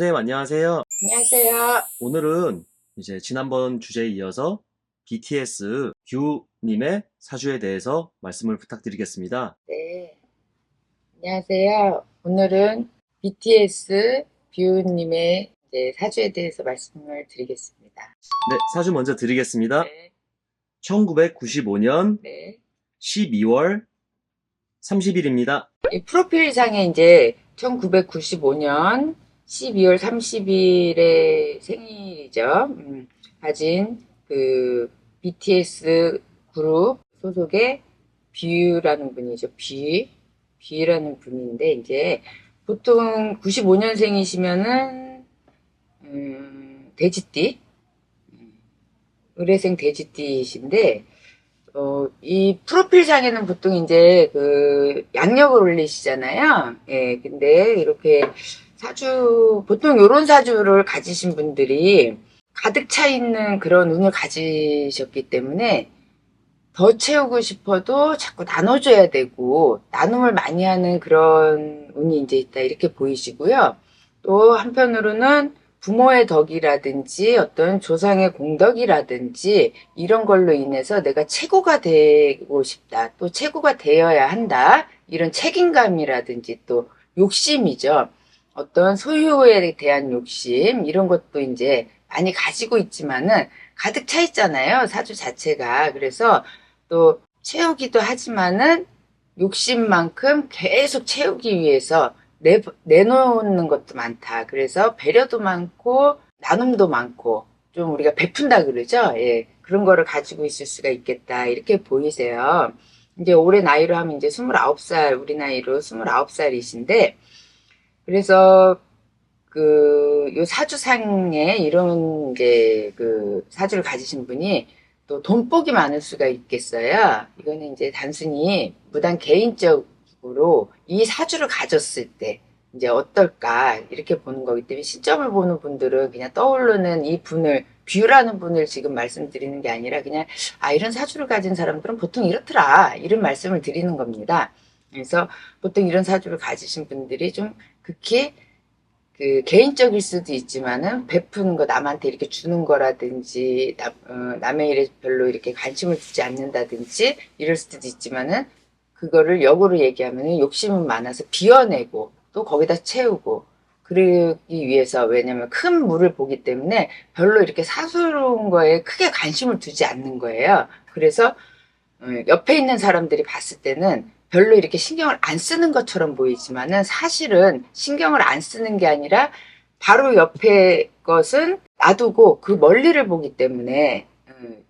선생님 안녕하세요. 안녕하세요. 오늘은 이제 지난번 주제에 이어서 BTS 뷰님의 사주에 대해서 말씀을 부탁드리겠습니다. 네, 안녕하세요. 오늘은 BTS 뷰님의 사주에 대해서 말씀을 드리겠습니다. 네, 사주 먼저 드리겠습니다. 네, 1995년 네. 12월 30일입니다. 이 프로필상에 이제 1995년 12월 30일의 생일이죠. 가진 그 BTS 그룹 소속의 뷰라는 분이죠. 뷰라는 분인데 이제 보통 95년생이시면은 돼지띠, 의뢰생 돼지띠이신데 이 프로필상에는 보통 이제 그 양력을 올리시잖아요. 예, 근데 이렇게 보통 요런 사주를 가지신 분들이 가득 차 있는 그런 운을 가지셨기 때문에 더 채우고 싶어도 자꾸 나눠줘야 되고, 나눔을 많이 하는 그런 운이 이제 있다, 이렇게 보이시고요. 또 한편으로는 부모의 덕이라든지 어떤 조상의 공덕이라든지 이런 걸로 인해서 내가 최고가 되고 싶다, 또 최고가 되어야 한다, 이런 책임감이라든지 또 욕심이죠. 어떤 소유에 대한 욕심, 이런 것도 이제 많이 가지고 있지만은 가득 차 있잖아요, 사주 자체가. 그래서 또 채우기도 하지만은 욕심만큼 계속 채우기 위해서 내놓는 것도 많다. 그래서 배려도 많고 나눔도 많고 좀 우리가 베푼다 그러죠. 예, 그런 거를 가지고 있을 수가 있겠다. 이렇게 보이세요. 이제 올해 나이로 하면 이제 29살, 우리 나이로 29살이신데, 그래서 요 사주상에 이런 이제 그 사주를 가지신 분이 또 돈복이 많을 수가 있겠어요. 이거는 이제 단순히 무단 개인적으로 이 사주를 가졌을 때 이제 어떨까 이렇게 보는 거기 때문에, 시점을 보는 분들은 그냥 떠오르는 이 분을, 뷰라는 분을 지금 말씀드리는 게 아니라 그냥 이런 사주를 가진 사람들은 보통 이렇더라, 이런 말씀을 드리는 겁니다. 그래서 보통 이런 사주를 가지신 분들이 좀 극히 개인적일 수도 있지만은 베푸는 거, 남한테 이렇게 주는 거라든지 남의 일에 별로 이렇게 관심을 두지 않는다든지 이럴 수도 있지만은, 그거를 역으로 얘기하면 욕심은 많아서 비워내고 또 거기다 채우고 그러기 위해서, 왜냐면 큰 물을 보기 때문에 별로 이렇게 사소로운 거에 크게 관심을 두지 않는 거예요. 그래서 옆에 있는 사람들이 봤을 때는 별로 이렇게 신경을 안 쓰는 것처럼 보이지만은 사실은 신경을 안 쓰는 게 아니라 바로 옆에 것은 놔두고 그 멀리를 보기 때문에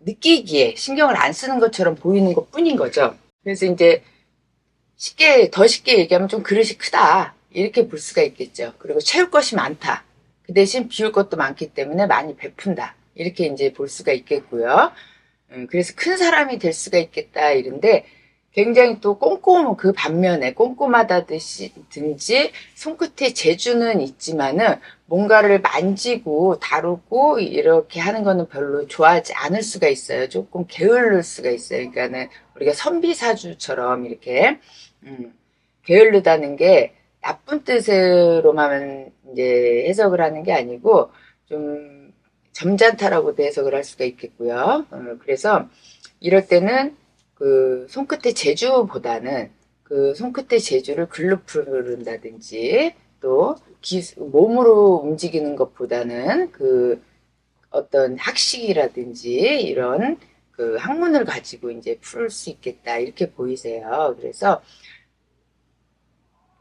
느끼기에 신경을 안 쓰는 것처럼 보이는 것 뿐인 거죠. 그래서 이제 더 쉽게 얘기하면 좀 그릇이 크다, 이렇게 볼 수가 있겠죠. 그리고 채울 것이 많다, 그 대신 비울 것도 많기 때문에 많이 베푼다, 이렇게 이제 볼 수가 있겠고요. 그래서 큰 사람이 될 수가 있겠다, 이런데 굉장히 또 그 반면에 꼼꼼하다든지 손끝에 재주는 있지만은 뭔가를 만지고 다루고 이렇게 하는 거는 별로 좋아하지 않을 수가 있어요. 조금 게을를 수가 있어요. 그러니까는 우리가 선비사주처럼 이렇게 게을르다는 게 나쁜 뜻으로만 이제 해석을 하는 게 아니고 좀 점잖다라고도 해석을 할 수가 있겠고요. 그래서 이럴 때는 그 손끝의 재주보다는 그 손끝의 재주를 글로 푸른다든지 또 몸으로 움직이는 것보다는 그 어떤 학식이라든지 이런 그 학문을 가지고 이제 풀 수 있겠다, 이렇게 보이세요. 그래서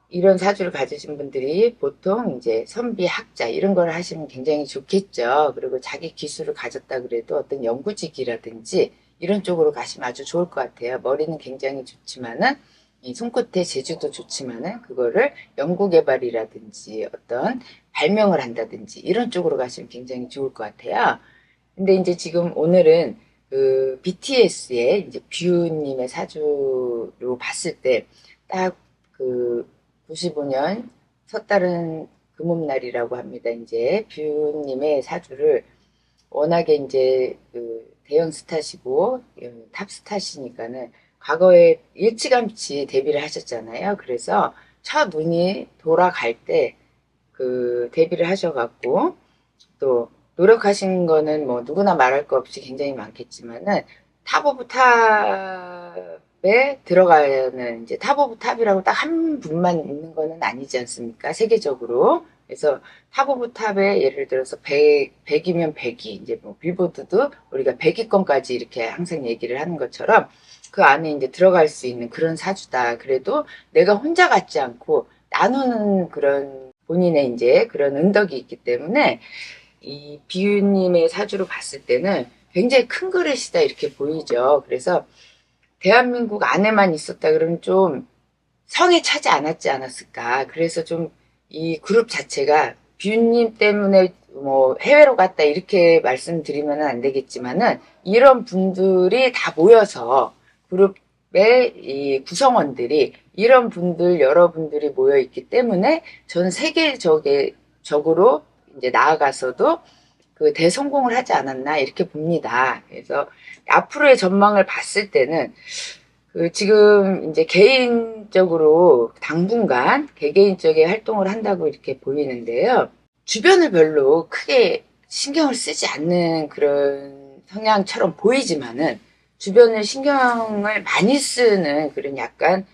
이런 사주를 가지신 분들이 보통 이제 선비, 학자 이런 걸 하시면 굉장히 좋겠죠. 그리고 자기 기술을 가졌다 그래도 어떤 연구직이라든지 이런 쪽으로 가시면 아주 좋을 것 같아요. 머리는 굉장히 좋지만은 이 손끝의 재주도 좋지만은 그거를 연구개발이라든지 어떤 발명을 한다든지 이런 쪽으로 가시면 굉장히 좋을 것 같아요. 근데 이제 지금 오늘은 그 BTS의 이제 뷰님의 사주로 봤을 때 딱 그 95년 섣달은 금음날이라고 합니다. 이제 뷰님의 사주를 워낙에 이제 그 대형 스타시고 탑 스타시니까는 과거에 일찌감치 데뷔를 하셨잖아요. 그래서 첫 운이 돌아갈 때 그 데뷔를 하셔갖고 또 노력하신 거는 뭐 누구나 말할 거 없이 굉장히 많겠지만은 탑 오브 탑에 들어가는 이제 탑 오브 탑이라고 딱 한 분만 있는 거는 아니지 않습니까? 세계적으로. 그래서 탑 오브 탑에 예를 들어서 100이면 100위, 이제 뭐 빌보드도 우리가 100위권까지 이렇게 항상 얘기를 하는 것처럼 그 안에 이제 들어갈 수 있는 그런 사주다. 그래도 내가 혼자 같지 않고 나누는 그런 본인의 이제 그런 은덕이 있기 때문에 이 비유님의 사주로 봤을 때는 굉장히 큰 그릇이다 이렇게 보이죠. 그래서 대한민국 안에만 있었다 그러면 좀 성에 차지 않았을까. 그래서 좀 이 그룹 자체가 비유님 때문에 뭐 해외로 갔다 이렇게 말씀드리면 안 되겠지만은 이런 분들이 다 모여서 그룹의 이 구성원들이 이런 분들 여러분들이 모여 있기 때문에 전 세계적으로 이제 나아가서도 그 대성공을 하지 않았나 이렇게 봅니다. 그래서 앞으로의 전망을 봤을 때는 그 지금 이제 개인적으로 당분간 개개인적인 활동을 한다고 이렇게 보이는데요. 주변을 별로 크게 신경을 쓰지 않는 그런 성향처럼 보이지만은 주변을 신경을 많이 쓰는 그런 약간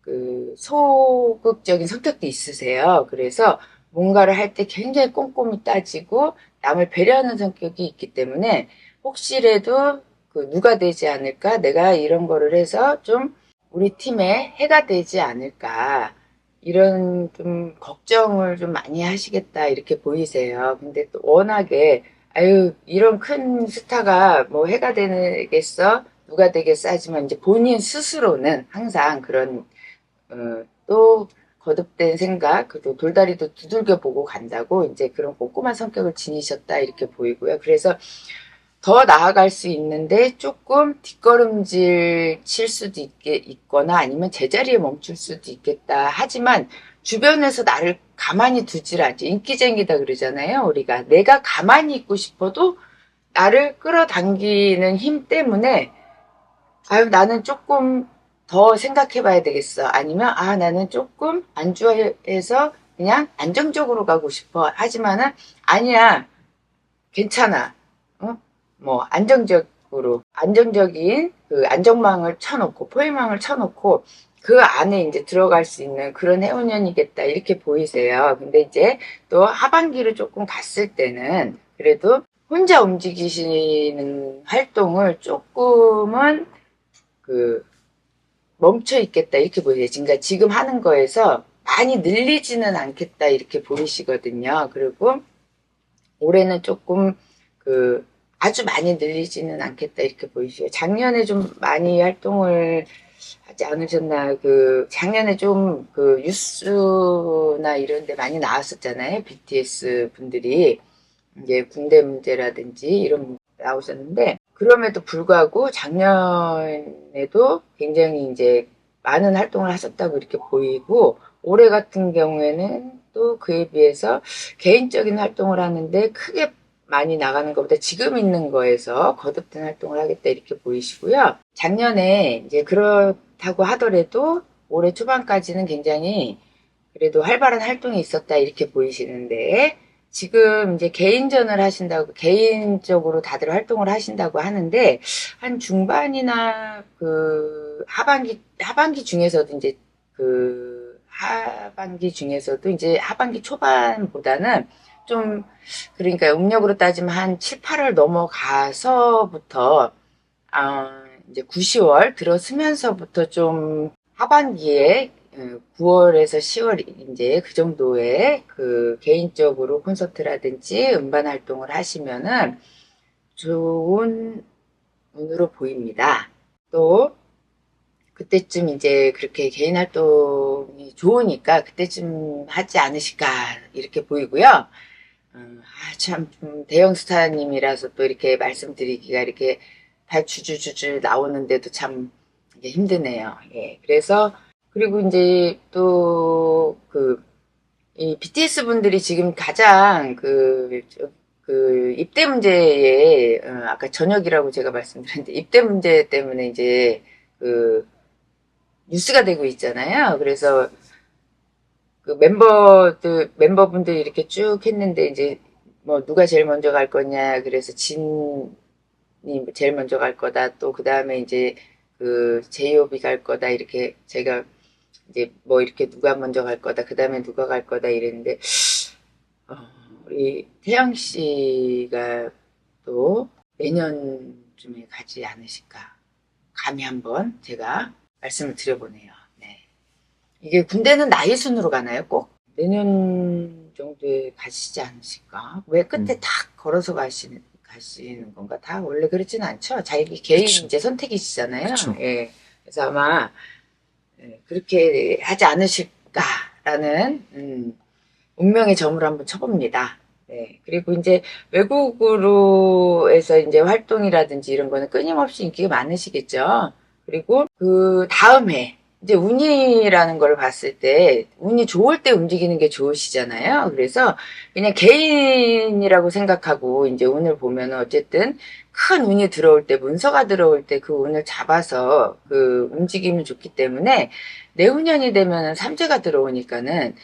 그 소극적인 성격도 있으세요. 그래서 뭔가를 할 때 굉장히 꼼꼼히 따지고 남을 배려하는 성격이 있기 때문에 혹시라도 그 누가 되지 않을까? 내가 이런 거를 해서 좀 우리 팀에 해가 되지 않을까? 이런 좀 걱정을 좀 많이 하시겠다 이렇게 보이세요. 근데 또 워낙에 아유 이런 큰 스타가 뭐 해가 되겠어? 누가 되겠어? 하지만 이제 본인 스스로는 항상 그런 또 거듭된 생각, 또 돌다리도 두들겨 보고 간다고 이제 그런 꼼꼼한 성격을 지니셨다 이렇게 보이고요. 그래서 더 나아갈 수 있는데 조금 뒷걸음질 칠 수도 있거나 아니면 제자리에 멈출 수도 있겠다. 하지만 주변에서 나를 가만히 두질 않지. 인기쟁이다 그러잖아요. 우리가 내가 가만히 있고 싶어도 나를 끌어당기는 힘 때문에 아유 나는 조금 더 생각해 봐야 되겠어. 아니면 아 나는 조금 안주해서 그냥 안정적으로 가고 싶어. 하지만은 아니야. 괜찮아. 어? 뭐 안정적인 그 안정망을 쳐놓고 포위망을 쳐놓고 그 안에 이제 들어갈 수 있는 그런 해운년이겠다 이렇게 보이세요. 근데 이제 또 하반기로 조금 갔을 때는 그래도 혼자 움직이시는 활동을 조금은 그 멈춰 있겠다 이렇게 보이세요. 그러니까 지금 하는 거에서 많이 늘리지는 않겠다 이렇게 보이시거든요. 그리고 올해는 조금 그 아주 많이 늘리지는 않겠다 이렇게 보이시고요. 작년에 좀 많이 활동을 하지 않으셨나. 그 작년에 좀 그 뉴스나 이런 데 많이 나왔었잖아요. BTS 분들이 이제 군대 문제라든지 이런 나오셨는데 그럼에도 불구하고 작년에도 굉장히 이제 많은 활동을 하셨다고 이렇게 보이고 올해 같은 경우에는 또 그에 비해서 개인적인 활동을 하는데 크게 많이 나가는 것보다 지금 있는 거에서 거듭된 활동을 하겠다 이렇게 보이시고요. 작년에 이제 그렇다고 하더라도 올해 초반까지는 굉장히 그래도 활발한 활동이 있었다 이렇게 보이시는데 지금 이제 개인전을 하신다고 개인적으로 다들 활동을 하신다고 하는데 한 중반이나 그 하반기 중에서도 이제 그 하반기 중에서도 이제 하반기 초반보다는 좀 그러니까 음력으로 따지면 한 7, 8월 넘어가서부터 이제 9, 10월 들어서면서부터 좀 하반기에 9월에서 10월 이제 그 정도의 그 개인적으로 콘서트라든지 음반 활동을 하시면은 좋은 운으로 보입니다. 또 그때쯤 이제 그렇게 개인 활동이 좋으니까 그때쯤 하지 않으실까 이렇게 보이고요. 참 대형 스타님이라서 또 이렇게 말씀드리기가 이렇게 다 주주주주 나오는데도 참 이게 힘드네요. 예, 그래서 그리고 이제 또 이 BTS 분들이 지금 가장 그 입대 문제에 아까 저녁이라고 제가 말씀드렸는데 입대 문제 때문에 이제 그 뉴스가 되고 있잖아요. 그래서 그 멤버분들 이렇게 쭉 했는데, 이제, 뭐, 누가 제일 먼저 갈 거냐, 그래서 진이 제일 먼저 갈 거다, 또, 그 다음에 이제, 그, 제이홉이 갈 거다, 이렇게, 제가, 이제, 뭐, 이렇게 누가 먼저 갈 거다, 그 다음에 누가 갈 거다, 이랬는데, 어, 우리 태영 씨가 또 내년쯤에 가지 않으실까. 감히 한번 제가 말씀을 드려보네요. 네. 이게 군대는 나이 순으로 가나요? 꼭 내년 정도에 가시지 않으실까? 왜 끝에 딱 걸어서 가시는 건가? 다 원래 그렇지는 않죠. 자기 개인 그쵸. 이제 선택이시잖아요. 그쵸. 예. 그래서 아마 그렇게 하지 않으실까라는 운명의 점을 한번 쳐봅니다. 네. 그리고 이제 외국으로 해서 이제 활동이라든지 이런 거는 끊임없이 인기가 많으시겠죠. 그리고 그 다음 해, 이제 운이라는 걸 봤을 때, 운이 좋을 때 움직이는 게 좋으시잖아요. 그래서 그냥 개인이라고 생각하고 이제 운을 보면은 어쨌든 큰 운이 들어올 때, 문서가 들어올 때 그 운을 잡아서 그 움직이면 좋기 때문에 내후년이 되면은 삼재가 들어오니까는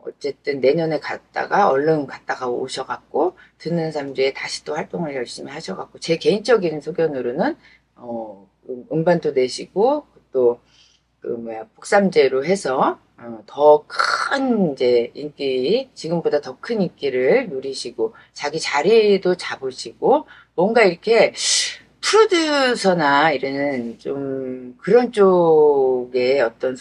어쨌든 내년에 갔다가 얼른 갔다가 오셔갖고 듣는 삼주에 다시 또 활동을 열심히 하셔갖고 제 개인적인 소견으로는 음반도 내시고 또 그 뭐야 복삼제로 해서 더 큰 이제 인기 지금보다 더 큰 인기를 누리시고 자기 자리도 잡으시고 뭔가 이렇게 프로듀서나 이런 좀 그런 쪽에 어떤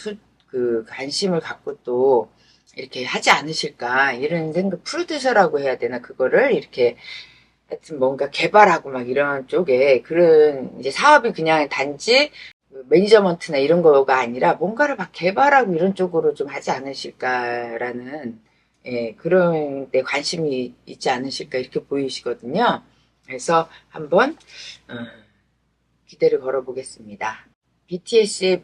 그 관심을 갖고 또 이렇게 하지 않으실까 이런 생각. 프로듀서라고 해야 되나 그거를 이렇게 하여튼 뭔가 개발하고 막 이런 쪽에 그런 이제 사업이 그냥 단지 매니저먼트나 이런 거가 아니라 뭔가를 막 개발하고 이런 쪽으로 좀 하지 않으실까라는 그런 데 관심이 있지 않으실까 이렇게 보이시거든요. 그래서 한번 기대를 걸어보겠습니다. BTS의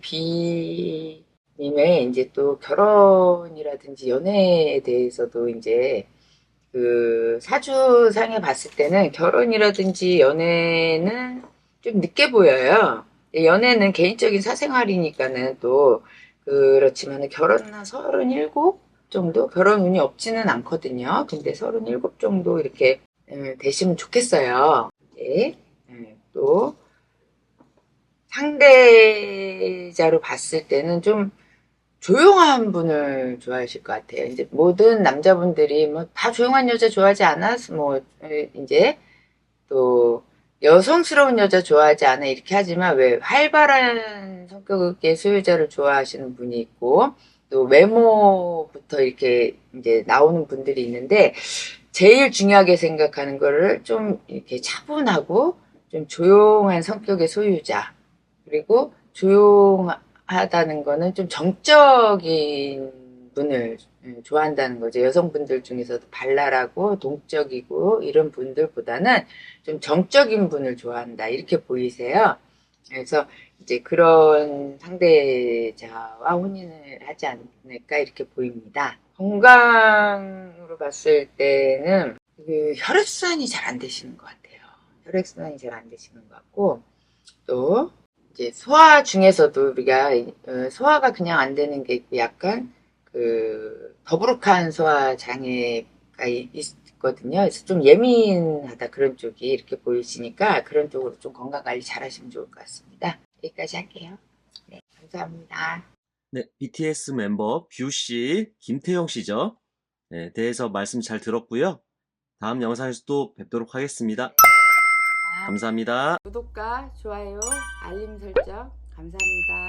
님의 이제 또 결혼이라든지 연애에 대해서도 이제 그 사주상에 봤을 때는 결혼이라든지 연애는 좀 늦게 보여요. 연애는 개인적인 사생활이니까는 또 그렇지만 결혼은 한 37 정도? 결혼 운이 없지는 않거든요. 근데 37 정도 이렇게 되시면 좋겠어요. 네. 또 상대자로 봤을 때는 좀 조용한 분을 좋아하실 것 같아요. 이제 모든 남자분들이 뭐 다 조용한 여자 좋아하지 않아? 뭐 이제 또 여성스러운 여자 좋아하지 않아 이렇게 하지만 왜 활발한 성격의 소유자를 좋아하시는 분이 있고 또 외모부터 이렇게 이제 나오는 분들이 있는데 제일 중요하게 생각하는 거를 좀 이렇게 차분하고 좀 조용한 성격의 소유자 그리고 조용하다는 거는 좀 정적인 분을 좋아한다는 거죠. 여성분들 중에서도 발랄하고 동적이고 이런 분들보다는 좀 정적인 분을 좋아한다. 이렇게 보이세요. 그래서 이제 그런 상대자와 혼인을 하지 않을까 이렇게 보입니다. 건강으로 봤을 때는 그 혈액순환이 잘 안 되시는 것 같아요. 혈액순환이 잘 안 되시는 것 같고 또 이제 소화 중에서도 우리가 소화가 그냥 안 되는 게 있고 약간 그 더부룩한 소화 장애가 있거든요. 그래서 좀 예민하다 그런 쪽이 이렇게 보이시니까 그런 쪽으로 좀 건강 관리 잘 하시면 좋을 것 같습니다. 여기까지 할게요. 네, 감사합니다. 네, BTS 멤버 뷰 씨, 김태형 씨죠. 네, 대해서 말씀 잘 들었고요. 다음 영상에서 또 뵙도록 하겠습니다. 감사합니다. 구독과 좋아요, 알림 설정 감사합니다.